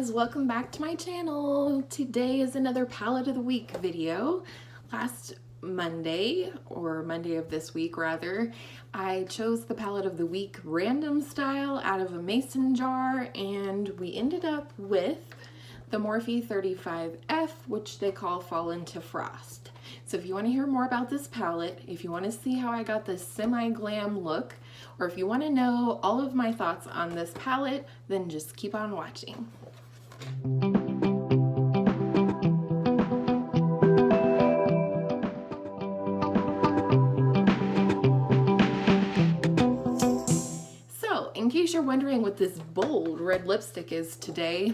guys, welcome back to my channel. Today is another palette of the week video. Last Monday, or Monday of this week rather, I chose the palette of the week random style out of a mason jar, and we ended up with the Morphe 35F, which they call Fall into Frost. So if you want to hear more about this palette, if you want to see how I got this semi-glam look, or if you want to know all of my thoughts on this palette, then just keep on watching. So, in case you're wondering what this bold red lipstick is today,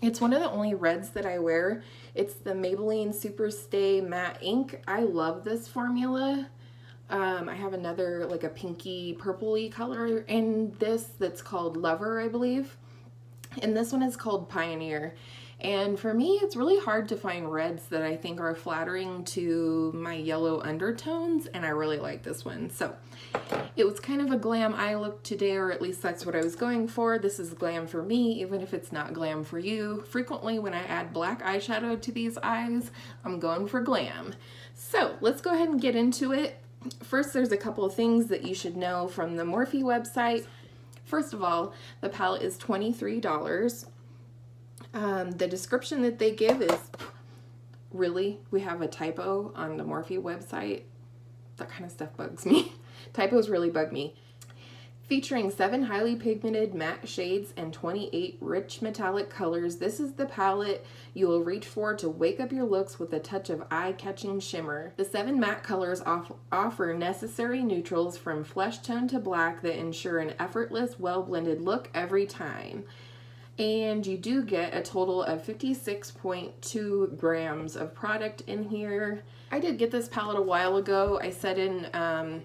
it's one of the only reds that I wear. It's the Maybelline Superstay Matte Ink. I love this formula. I have another, like a pinky purpley color in this that's called Lover, I believe. And this one is called Pioneer. And for me, it's really hard to find reds that I think are flattering to my yellow undertones, and I really like this one. So it was kind of a glam eye look today, or at least that's what I was going for. This is glam for me, even if it's not glam for you. Frequently when I add black eyeshadow to these eyes, I'm going for glam. So let's go ahead and get into it. First, there's a couple of things that you should know from the Morphe website. First of all, the palette is $23. The description that they give is, really? We have a typo on the Morphe website? That kind of stuff bugs me. Typos really bug me. Featuring 7 highly pigmented matte shades and 28 rich metallic colors, this is the palette you will reach for to wake up your looks with a touch of eye-catching shimmer. The 7 matte colors offer necessary neutrals from flesh tone to black that ensure an effortless, well-blended look every time. And you do get a total of 56.2 grams of product in here. I did get this palette a while ago. I said in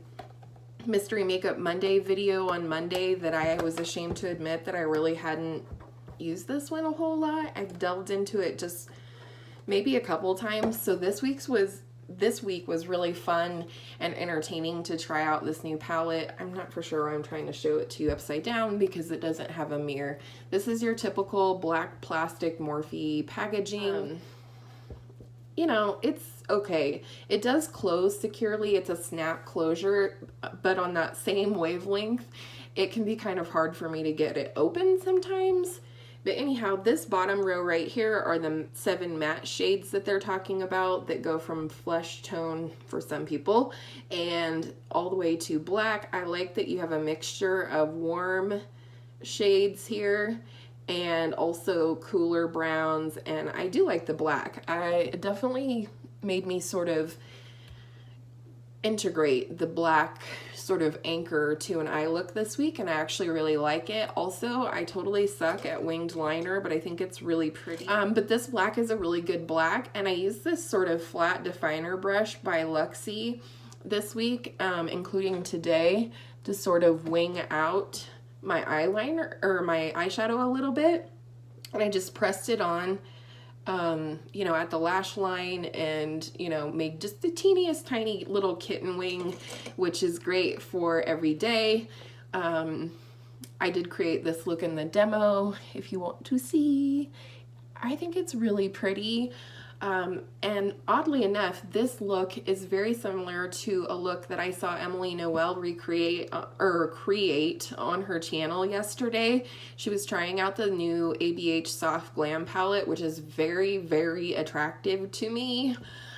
Mystery Makeup Monday video on Monday that I was ashamed to admit that I really hadn't used this one a whole lot. I've delved into it just maybe a couple times. So this week was really fun and entertaining to try out this new palette. I'm not for sure I'm trying to show it to you upside down because it doesn't have a mirror. This is your typical black plastic Morphe packaging. You know, it's okay. It does close securely. It's a snap closure, but on that same wavelength, it can be kind of hard for me to get it open sometimes. But anyhow, this bottom row right here are the 7 matte shades that they're talking about that go from flesh tone for some people and all the way to black. I like that you have a mixture of warm shades here and also cooler browns, and I do like the black. It definitely made me sort of integrate the black sort of anchor to an eye look this week, and I actually really like it. Also, I totally suck at winged liner, but I think it's really pretty. But this black is a really good black, and I used this sort of flat definer brush by Luxie this week, including today, to sort of wing out my eyeliner or my eyeshadow a little bit, and I just pressed it on you know, at the lash line, and you know, made just the teeniest tiny little kitten wing, which is great for every day. I did create this look in the demo if you want to see. I think it's really pretty. And oddly enough, this look is very similar to a look that I saw Emily Noel recreate create on her channel yesterday. She was trying out the new ABH Soft Glam palette, which is very, very attractive to me.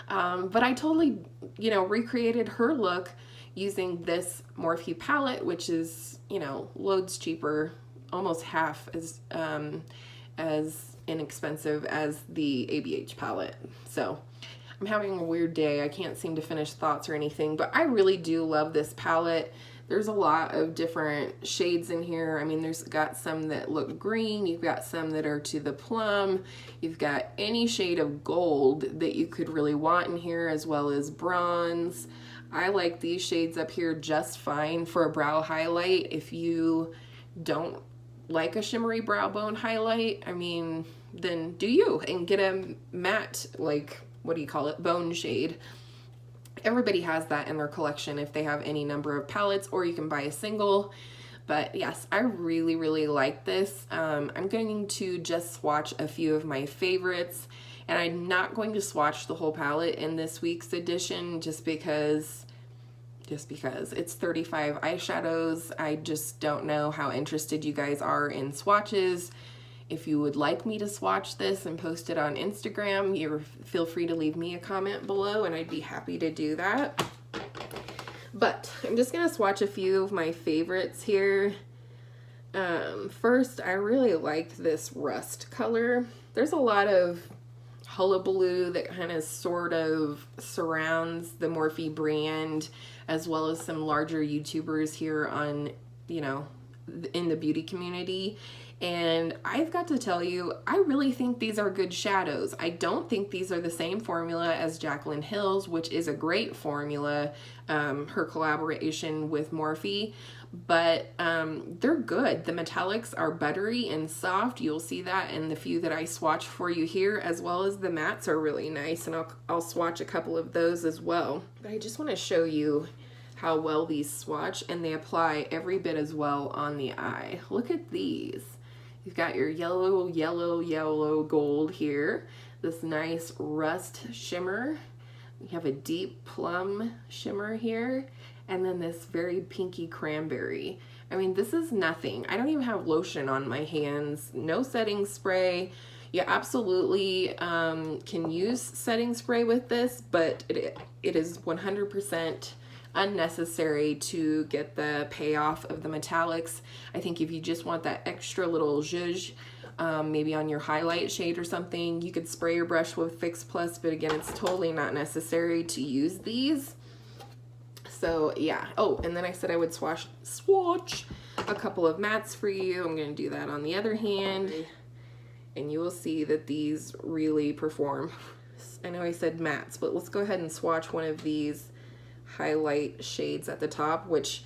But I totally, you know, recreated her look using this Morphe palette, which is, you know, loads cheaper, almost half as inexpensive as the ABH palette. So I'm having a weird day. I can't seem to finish thoughts or anything, but I really do love this palette. There's a lot of different shades in here. I mean, there's got some that look green, you've got some that are to the plum, you've got any shade of gold that you could really want in here, as well as bronze. I like these shades up here just fine for a brow highlight. If you don't like a shimmery brow bone highlight, I mean, then do you, and get a matte, like, what do you call it, bone shade. Everybody has that in their collection if they have any number of palettes, or you can buy a single. But yes, I really, really like this. I'm going to just swatch a few of my favorites, and I'm not going to swatch the whole palette in this week's edition just because it's 35 eyeshadows. I just don't know how interested you guys are in swatches. If you would like me to swatch this and post it on Instagram, feel free to leave me a comment below and I'd be happy to do that. But I'm just gonna swatch a few of my favorites here. First, I really liked this rust color. There's a lot of hullabaloo that kind of sort of surrounds the Morphe brand, as well as some larger YouTubers here on, you know, in the beauty community. And I've got to tell you, I really think these are good shadows. I don't think these are the same formula as Jaclyn Hill's, which is a great formula, her collaboration with Morphe, but they're good. The metallics are buttery and soft. You'll see that in the few that I swatched for you here, as well as the mattes are really nice, and I'll swatch a couple of those as well. But I just want to show you how well these swatch, and they apply every bit as well on the eye. Look at these. You've got your yellow, yellow, yellow gold here, this nice rust shimmer. You have a deep plum shimmer here, and then this very pinky cranberry. I mean, this is nothing. I don't even have lotion on my hands, no setting spray. You absolutely can use setting spray with this, but it is 100% unnecessary to get the payoff of the metallics. I think if you just want that extra little zhuzh, maybe on your highlight shade or something, you could spray your brush with Fix Plus, but again, it's totally not necessary to use these. So yeah. Oh, and then I said I would swatch a couple of mattes for you. I'm going to do that on the other hand, and you will see that these really perform. I know I said mattes, but let's go ahead and swatch one of these highlight shades at the top, which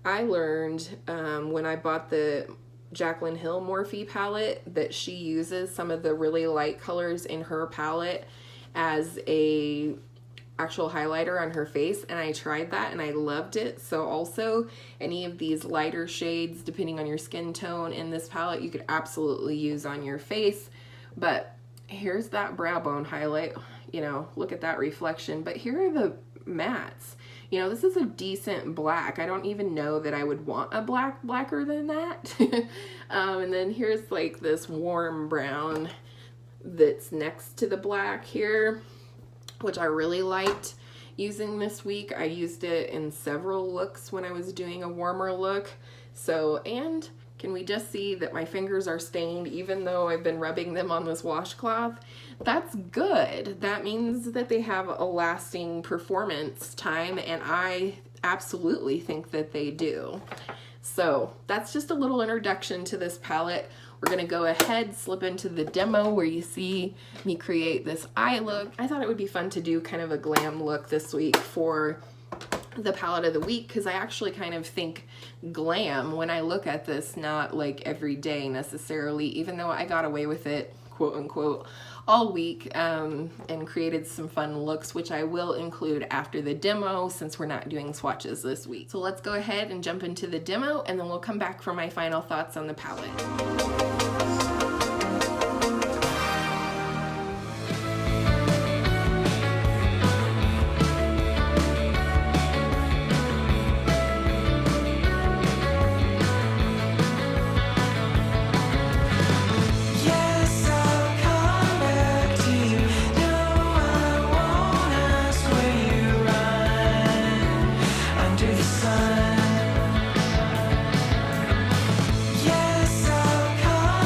I learned when I bought the Jaclyn Hill Morphe palette, that she uses some of the really light colors in her palette as a actual highlighter on her face, and I tried that and I loved it. So also any of these lighter shades, depending on your skin tone in this palette, you could absolutely use on your face. But here's that brow bone highlight, you know, look at that reflection. But here are the mattes. You know, this is a decent black. I don't even know that I would want a blacker than that. And then here's like this warm brown that's next to the black here, which I really liked using this week. I used it in several looks when I was doing a warmer look. So, and can we just see that my fingers are stained even though I've been rubbing them on this washcloth? That's good. That means that they have a lasting performance time, and I absolutely think that they do. So that's just a little introduction to this palette. We're gonna go ahead, slip into the demo where you see me create this eye look. I thought it would be fun to do kind of a glam look this week for the palette of the week, because I actually kind of think glam when I look at this, not like every day necessarily, even though I got away with it, quote unquote, all week, and created some fun looks, which I will include after the demo since we're not doing swatches this week. So let's go ahead and jump into the demo, and then we'll come back for my final thoughts on the palette. Yes, I'll come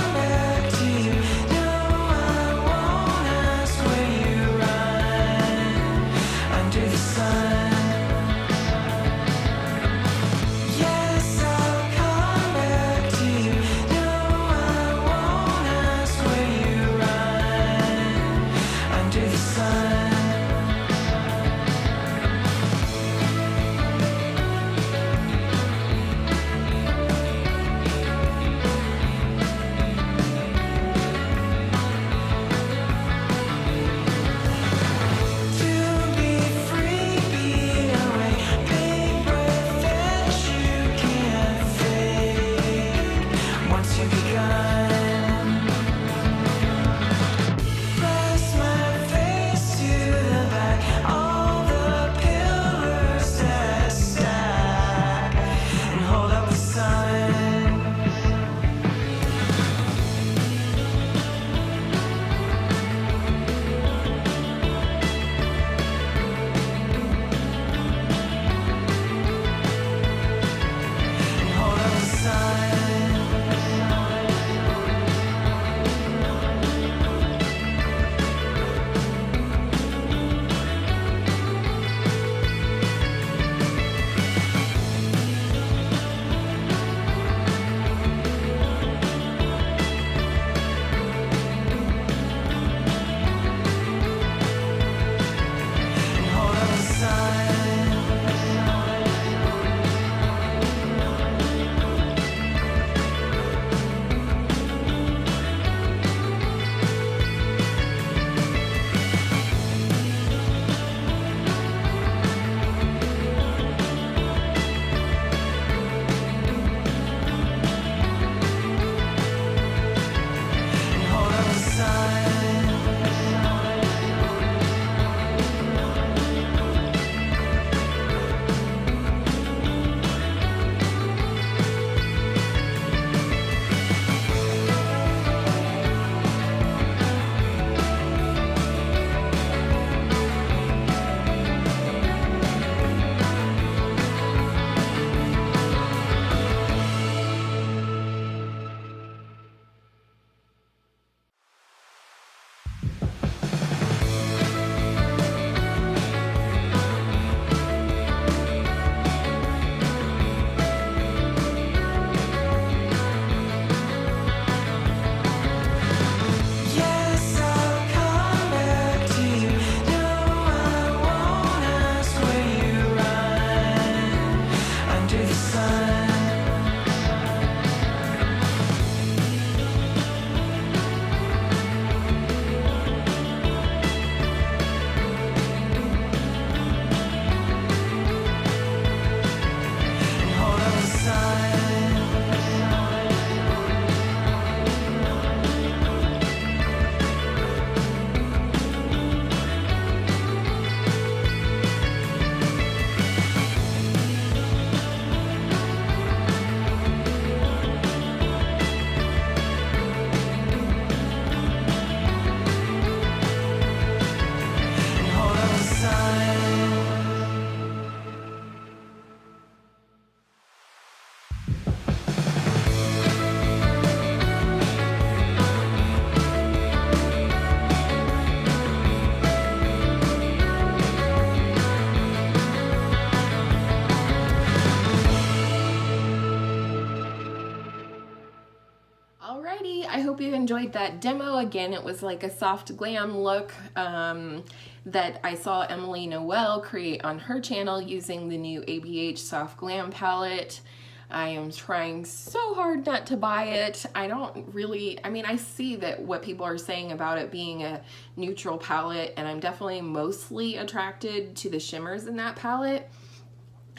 enjoyed that demo. Again, it was like a soft glam look that I saw Emily Noel create on her channel using the new ABH Soft Glam palette. I am trying so hard not to buy it. I mean, I see that what people are saying about it being a neutral palette, and I'm definitely mostly attracted to the shimmers in that palette.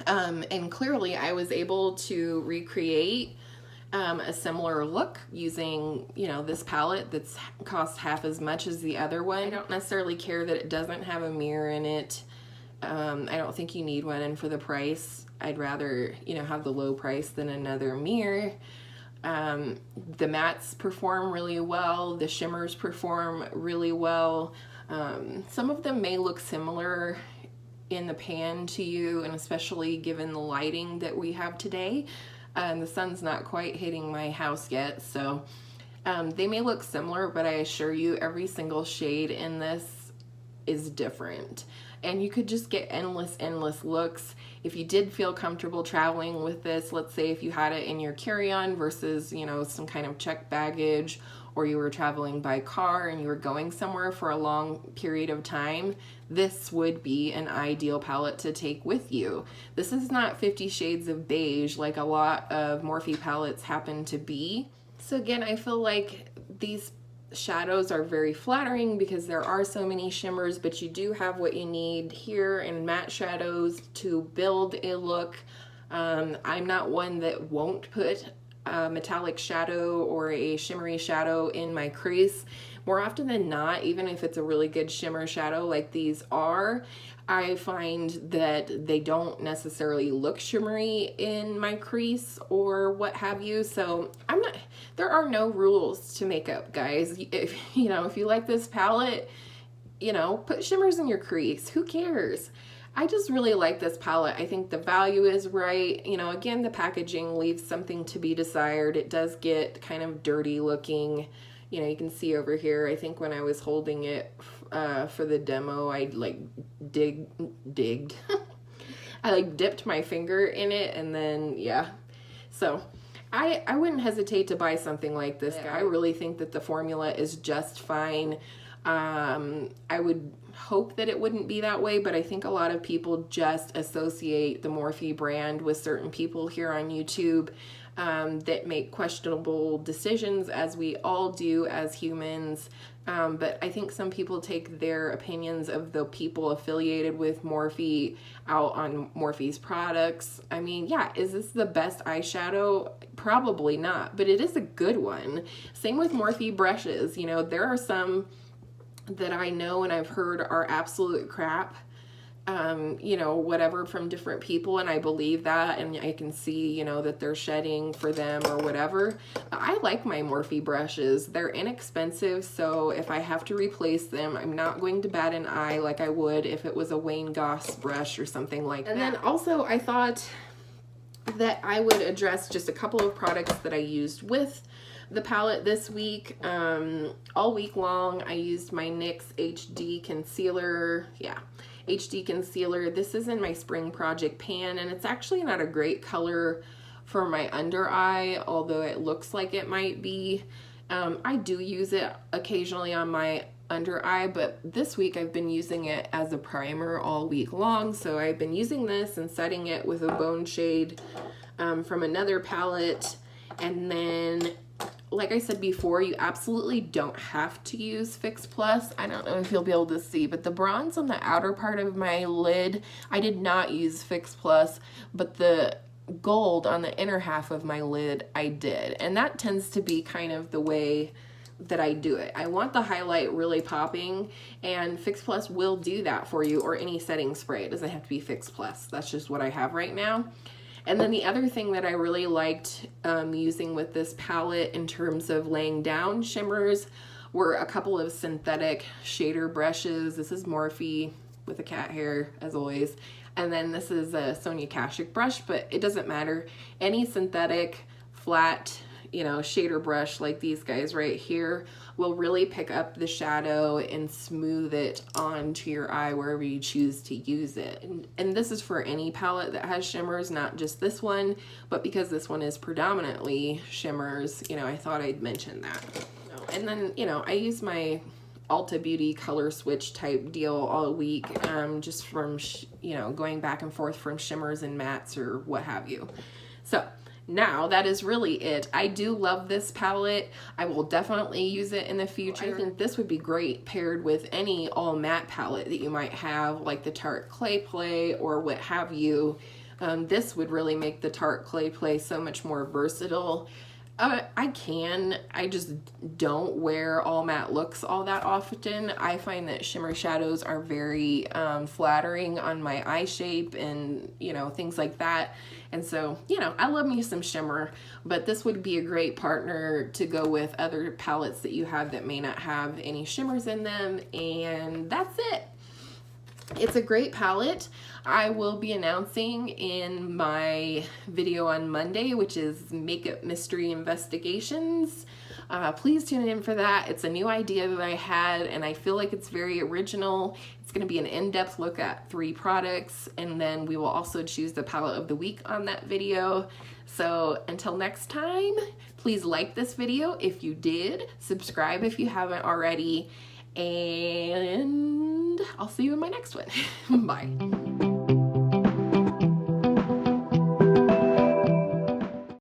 And clearly I was able to recreate a similar look using, you know, this palette that's cost half as much as the other one. I don't necessarily care that it doesn't have a mirror in it. I don't think you need one, and for the price, I'd rather, you know, have the low price than another mirror. The mattes perform really well. The shimmers perform really well. Some of them may look similar in the pan to you, and especially given the lighting that we have today. The sun's not quite hitting my house yet, so they may look similar, but I assure you every single shade in this is different. And you could just get endless looks. If you did feel comfortable traveling with this, let's say if you had it in your carry-on versus, you know, some kind of checked baggage, or you were traveling by car and you were going somewhere for a long period of time, this would be an ideal palette to take with you. This is not 50 Shades of Beige like a lot of Morphe palettes happen to be. So again, I feel like these shadows are very flattering because there are so many shimmers, but you do have what you need here in matte shadows to build a look. I'm not one that won't put a metallic shadow or a shimmery shadow in my crease. More often than not, even if it's a really good shimmer shadow like these are, I find that they don't necessarily look shimmery in my crease or what have you. So there are no rules to makeup, guys. If you know, if you like this palette, you know, put shimmers in your crease. Who cares? I just really like this palette. I think the value is right. You know, again, the packaging leaves something to be desired. It does get kind of dirty looking. You know, you can see over here, I think when I was holding it for the demo, I like digged. I like dipped my finger in it, and then, yeah. So I wouldn't hesitate to buy something like this. I really think that the formula is just fine. I would hope that it wouldn't be that way, but I think a lot of people just associate the Morphe brand with certain people here on YouTube that make questionable decisions, as we all do as humans. But I think some people take their opinions of the people affiliated with Morphe out on Morphe's products. I mean, yeah, is this the best eyeshadow? Probably not, but it is a good one. Same with Morphe brushes. You know, there are some that I know and I've heard are absolute crap, you know, whatever, from different people, and I believe that, and I can see, you know, that they're shedding for them or whatever. I like my Morphe brushes. They're inexpensive, so if I have to replace them, I'm not going to bat an eye like I would if it was a Wayne Goss brush or something like that. And then also I thought that I would address just a couple of products that I used with the palette this week. All week long I used my NYX HD concealer. Yeah, HD concealer. This is in my spring project pan, and it's actually not a great color for my under eye, although it looks like it might be. I do use it occasionally on my under eye, but this week I've been using it as a primer all week long. So I've been using this and setting it with a bone shade from another palette. And then, like I said before, you absolutely don't have to use Fix Plus. I don't know if you'll be able to see, but the bronze on the outer part of my lid, I did not use Fix Plus, but the gold on the inner half of my lid, I did. And that tends to be kind of the way that I do it. I want the highlight really popping, and Fix Plus will do that for you, or any setting spray. It doesn't have to be Fix Plus. That's just what I have right now. And then the other thing that I really liked using with this palette in terms of laying down shimmers were a couple of synthetic shader brushes. This is Morphe with a cat hair, as always. And then this is a Sonia Kashuk brush, but it doesn't matter. Any synthetic, flat, you know, shader brush like these guys right here will really pick up the shadow and smooth it onto your eye wherever you choose to use it. And this is for any palette that has shimmers, not just this one, but because this one is predominantly shimmers, you know, I thought I'd mention that. And then, you know, I use my Ulta Beauty color switch type deal all week, just from, you know, going back and forth from shimmers and mattes or what have you. So now that is really it. I do love this palette. I will definitely use it in the future. I think this would be great paired with any all matte palette that you might have, like the Tarte Clay Play or what have you. This would really make the Tarte Clay Play so much more versatile. I just don't wear all matte looks all that often. I find that shimmer shadows are very flattering on my eye shape and, you know, things like that. And so, you know, I love me some shimmer, but this would be a great partner to go with other palettes that you have that may not have any shimmers in them. And that's it. It's a great palette. I will be announcing in my video on Monday, which is Makeup Mystery Investigations. Please tune in for that. It's a new idea that I had, and I feel like it's very original. It's going to be an in-depth look at 3 products, and then we will also choose the palette of the week on that video. So until next time, please like this video if you did, subscribe if you haven't already, and I'll see you in my next one. Bye.